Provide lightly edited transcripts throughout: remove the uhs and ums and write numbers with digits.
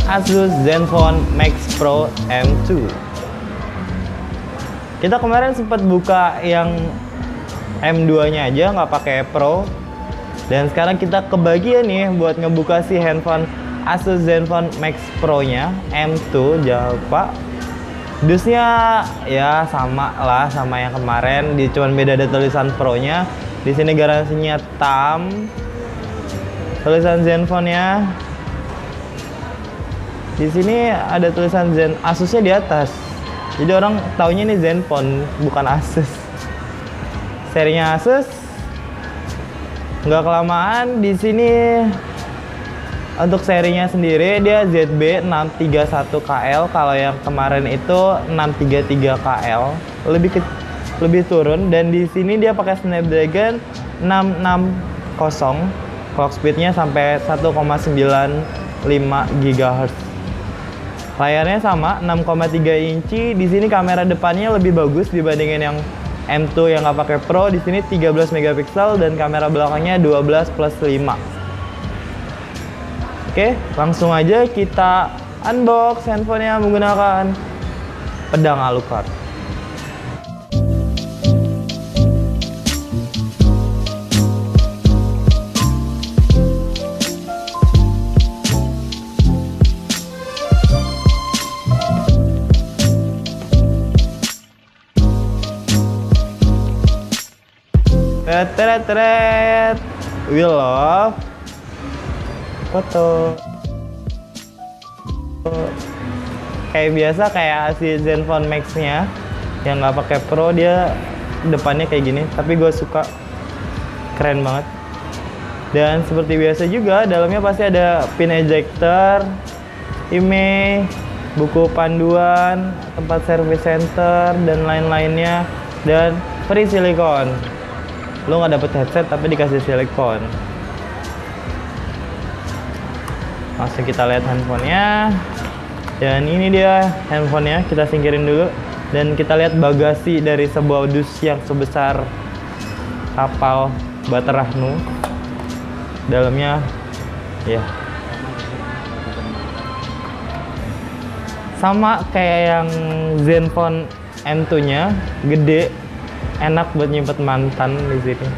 Asus Zenfone Max Pro M2. Kita kemarin sempat buka yang M2-nya aja, nggak pakai Pro. Dan sekarang kita kebagian nih buat ngebuka si handphone Asus Zenfone Max Pro-nya M2. Jangan lupa dusnya ya sama lah sama yang kemarin, cuman beda ada tulisan Pro-nya. Di sini garansinya TAM. Tulisan Zenfone-nya di sini ada tulisan Asusnya di atas. Jadi orang taunya ini Zenfone, bukan Asus. Serinya Asus. Nggak kelamaan di sini. Untuk serinya sendiri dia ZB631KL. Kalau yang kemarin itu 633KL. Lebih turun, dan di sini dia pakai Snapdragon 660. Clock speednya sampai 1,95 GHz. Layarnya sama 6,3 inci. Di sini kamera depannya lebih bagus dibandingin yang M2 yang nggak pakai Pro. Di sini 13 megapiksel dan kamera belakangnya 12+5. Oke, langsung aja kita unbox handphonenya menggunakan pedang Alucard. Teret, we love foto. Kayak biasa kayak si Zenfone Max-nya yang nggak pakai Pro, dia depannya kayak gini, tapi gue suka, keren banget. Dan seperti biasa juga dalamnya pasti ada pin ejector, IMEI, buku panduan, tempat service center dan lain-lainnya, dan free silikon. Lo nggak dapet headset tapi dikasih silikon. Langsung kita lihat handphonenya. Dan ini dia handphonenya, kita singkirin dulu. Dan kita lihat bagasi dari sebuah dus yang sebesar kapal Baterahnu. Dalamnya ya sama kayak yang Zenfone M2-nya, gede. Enak buat nyimpen mantan di sini.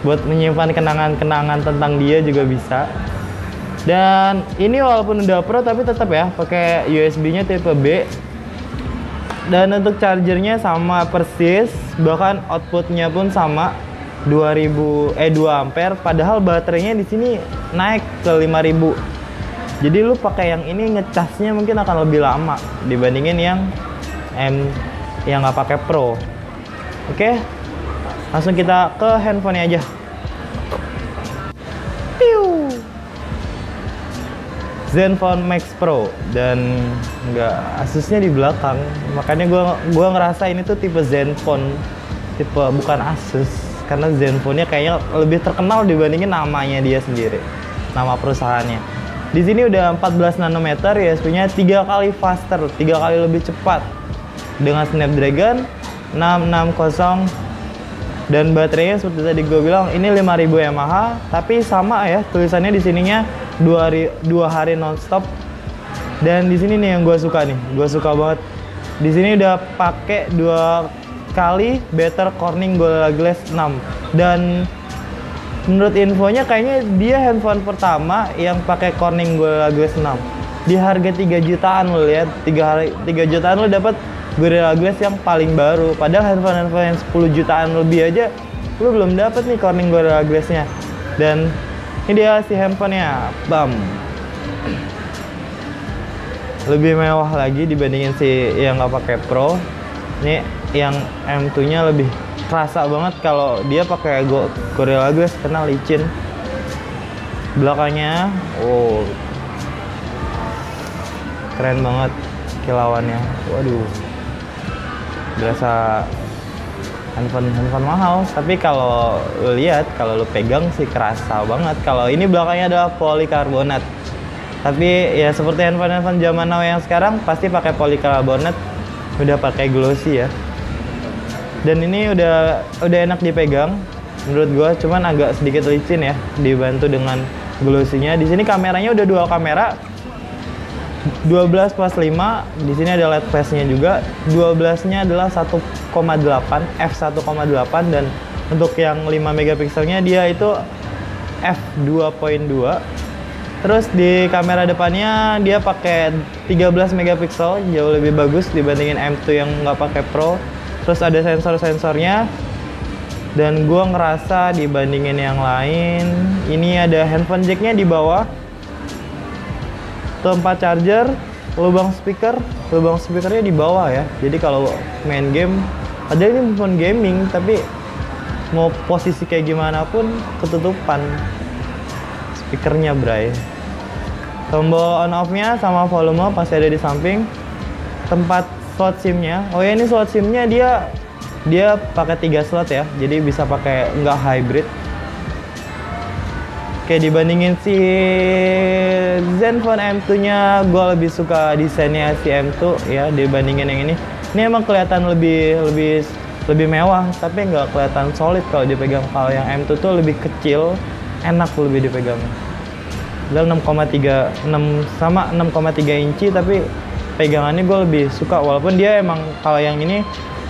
Buat menyimpan kenangan-kenangan tentang dia juga bisa. Dan ini walaupun udah Pro tapi tetap ya pakai USB-nya tipe B. Dan untuk chargernya sama persis, bahkan outputnya pun sama 2 ampere. Padahal baterainya di sini naik ke 5000. Jadi lu pakai yang ini ngecasnya mungkin akan lebih lama dibandingin yang nggak pakai Pro. Oke, langsung kita ke handphonenya aja. Piu. Zenfone Max Pro, dan nggak Asusnya di belakang, makanya gua ngerasa ini tuh tipe Zenfone, tipe bukan Asus, karena Zenfone-nya kayaknya lebih terkenal dibandingin namanya dia sendiri, nama perusahaannya. Di sini udah 14 nanometer, ISP-nya 3 kali faster, 3 kali lebih cepat dengan Snapdragon 660, dan baterainya seperti tadi gue bilang ini 5000 mAh, tapi sama ya tulisannya di sininya 2 hari nonstop. Dan di sini nih yang gue suka banget. Di sini udah pakai 2 kali Better Corning Gorilla Glass 6, dan menurut infonya kayaknya dia handphone pertama yang pakai Corning Gorilla Glass 6 di harga 3 jutaan. Lo lihat 3 jutaan lo dapat Gorilla Glass yang paling baru. Padahal handphone yang 10 jutaan lebih aja lu belum dapat nih Corning Gorilla Glass-nya. Dan ini dia si handphonenya, bam, lebih mewah lagi dibandingin si yang nggak pakai Pro. Ini yang M2-nya lebih kerasa banget kalau dia pakai Gorilla Glass karena licin. Belakangnya, oh, keren banget kilauannya. Waduh, berasa handphone mahal, tapi kalau lu lihat, kalau lu pegang sih kerasa banget. Kalau ini belakangnya adalah polikarbonat, tapi ya seperti handphone zaman now yang sekarang pasti pakai polikarbonat, udah pakai glossy ya. Dan ini udah enak dipegang menurut gua, cuman agak sedikit licin ya, dibantu dengan glossy-nya. Di sini kameranya udah dual kamera, 12 plus 5, di sini ada LED flashnya juga. 12-nya adalah 1,8 f1,8, dan untuk yang 5 megapikselnya dia itu f2.2. Terus di kamera depannya dia pakai 13 megapiksel, jauh lebih bagus dibandingin M2 yang nggak pakai Pro. Terus ada sensor-sensornya, dan gua ngerasa dibandingin yang lain, ini ada handphone jacknya di bawah, tempat charger, lubang speakernya di bawah ya. Jadi kalau main game, ada ini handphone gaming tapi mau posisi kayak gimana pun ketutupan speakernya, bray. Tombol on off-nya sama volume pasti ada di samping. Tempat slot SIM-nya, oh ya, ini slot SIM-nya dia pakai 3 slot ya, jadi bisa pakai nggak hybrid. Oke, dibandingin si Zenfone M2-nya, gue lebih suka desainnya si M2 ya dibandingin yang ini. Ini emang kelihatan lebih mewah, tapi nggak kelihatan solid kalau dipegang. Kalau yang M2 tuh lebih kecil, enak lebih dipegang. Udah 6,3 inci, tapi pegangannya gue lebih suka. Walaupun dia emang kalau yang ini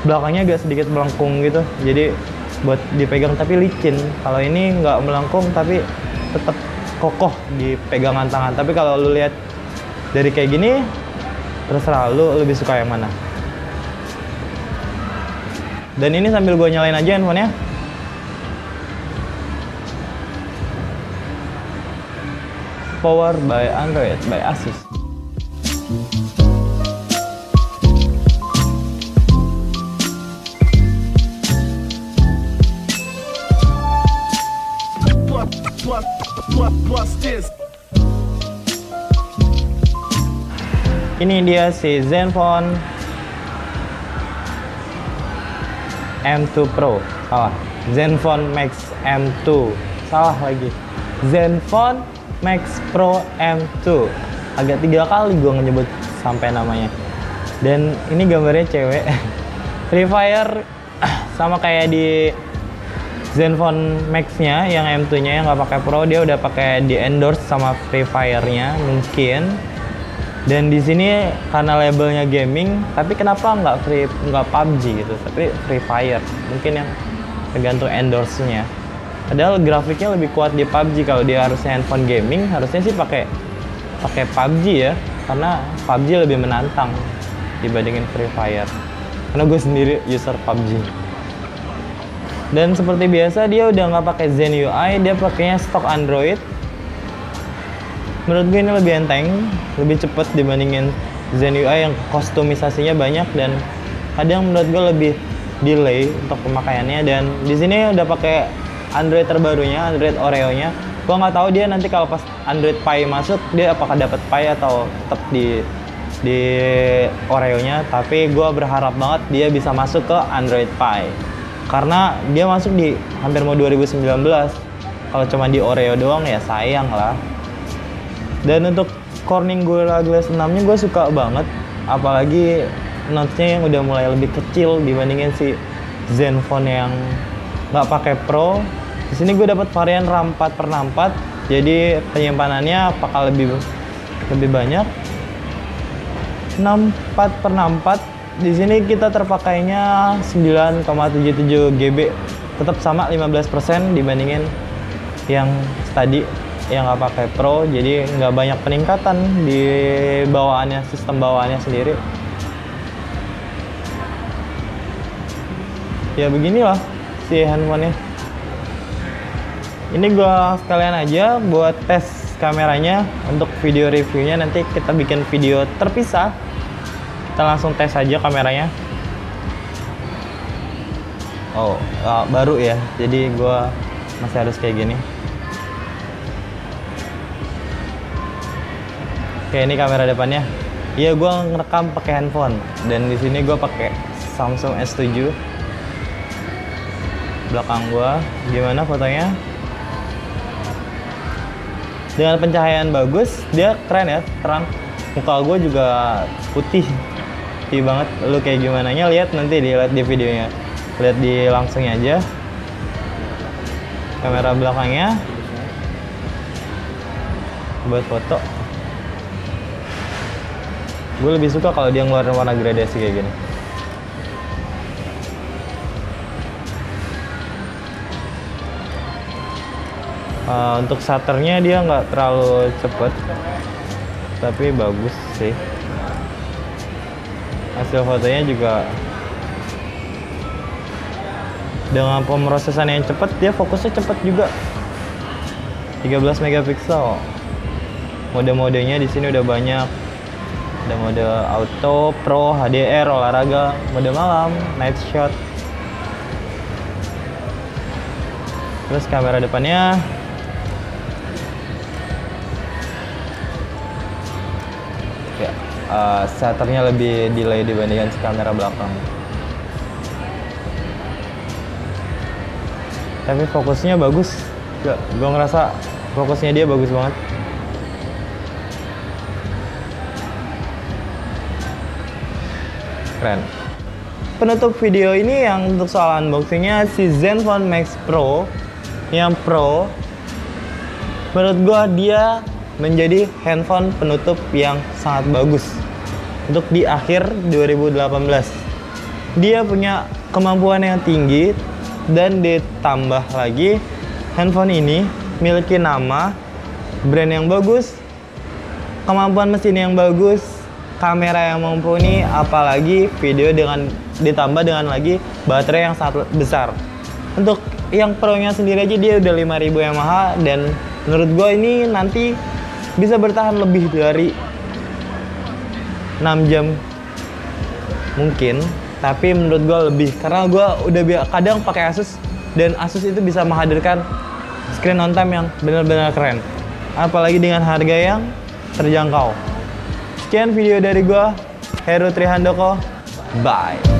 belakangnya agak sedikit melengkung gitu, jadi buat dipegang tapi licin. Kalau ini nggak melengkung tapi tetap kokoh di pegangan tangan. Tapi kalau lu lihat dari kayak gini, terserah lu lebih suka yang mana. Dan ini sambil gue nyalain aja handphonenya. Power by Android by Asus. Ini dia si Zenfone M2 Pro. Salah. Zenfone Max M2. Salah lagi. Zenfone Max Pro M2. Agak 3 kali gue nyebut sampai namanya. Dan ini gambarnya cewek. Free Fire sama kayak di Zenfone Max-nya yang M2-nya yang nggak pakai Pro, dia udah pakai di endorse sama Free Fire-nya mungkin. Dan di sini karena labelnya gaming, tapi kenapa nggak PUBG gitu, tapi Free Fire mungkin yang tergantung endorse-nya. Padahal grafiknya lebih kuat di PUBG. Kalau dia harusnya handphone gaming, harusnya sih pakai PUBG ya, karena PUBG lebih menantang dibandingin Free Fire. Karena gue sendiri user PUBG. Dan seperti biasa dia udah nggak pakai Zen UI, dia pakainya stok Android. Menurut gue ini lebih enteng, lebih cepet dibandingin Zen UI yang kostumisasinya banyak dan kadang menurut gue lebih delay untuk pemakaiannya. Dan di sini udah pakai Android terbarunya, Android Oreo-nya. Gue nggak tahu dia nanti kalau pas Android Pie masuk dia apakah dapat Pie atau tetap di Oreo-nya. Tapi gue berharap banget dia bisa masuk ke Android Pie karena dia masuk di hampir mau 2019. Kalau cuma di Oreo doang ya sayang lah. Dan untuk Corning Gorilla Glass 6-nya gue suka banget, apalagi notch-nya yang udah mulai lebih kecil dibandingin si Zenfone yang nggak pakai Pro. Di sini gue dapat varian RAM 4/4, jadi penyimpanannya apakah lebih banyak. 64/64. Di sini kita terpakainya 9,77 GB, tetap sama 15% dibandingin yang tadi yang nggak pakai Pro, jadi nggak banyak peningkatan di bawaannya, sistem bawaannya sendiri. Ya beginilah si handphonenya. Ini gua sekalian aja buat tes kameranya. Untuk video reviewnya nanti kita bikin video terpisah. Kita langsung tes aja kameranya. Oh, baru ya, jadi gua masih harus kayak gini. Oke, ini kamera depannya. Iya, gue ngerekam pakai handphone. Dan di sini gue pakai Samsung S7. Belakang gue, gimana fotonya? Dengan pencahayaan bagus, dia keren ya, terang. Muka gue juga putih banget. Lu kayak gimana nya lihat nanti dilihat di videonya. Lihat di langsungnya aja. Kamera belakangnya buat foto. Gue lebih suka kalau dia ngeluarin warna gradasi kayak gini. Untuk shutternya dia nggak terlalu cepet, tapi bagus sih. Hasil fotonya juga dengan pemrosesan yang cepat, dia fokusnya cepat juga. 13 megapiksel. Mode-modenya di sini udah banyak. Ada mode auto, pro, HDR, olahraga, mode malam, night shot. Terus kamera depannya ya, shutternya lebih delay dibandingkan kamera belakang. Tapi fokusnya bagus. Gue ngerasa fokusnya dia bagus banget. Keren. Penutup video ini yang untuk soal unboxingnya si Zenfone Max Pro yang Pro. Menurut gue dia menjadi handphone penutup yang sangat bagus untuk di akhir 2018. Dia punya kemampuan yang tinggi dan ditambah lagi handphone ini memiliki nama, brand yang bagus, kemampuan mesin yang bagus, kamera yang mumpuni, apalagi video dengan ditambah dengan lagi baterai yang sangat besar. Untuk yang Pro-nya sendiri aja dia udah 5000 mAh dan menurut gue ini nanti bisa bertahan lebih dari 6 jam mungkin, tapi menurut gue lebih karena gue udah kadang pakai Asus dan Asus itu bisa menghadirkan screen on time yang benar-benar keren, apalagi dengan harga yang terjangkau. Sekian video dari gue, Heru Trihandoko, bye.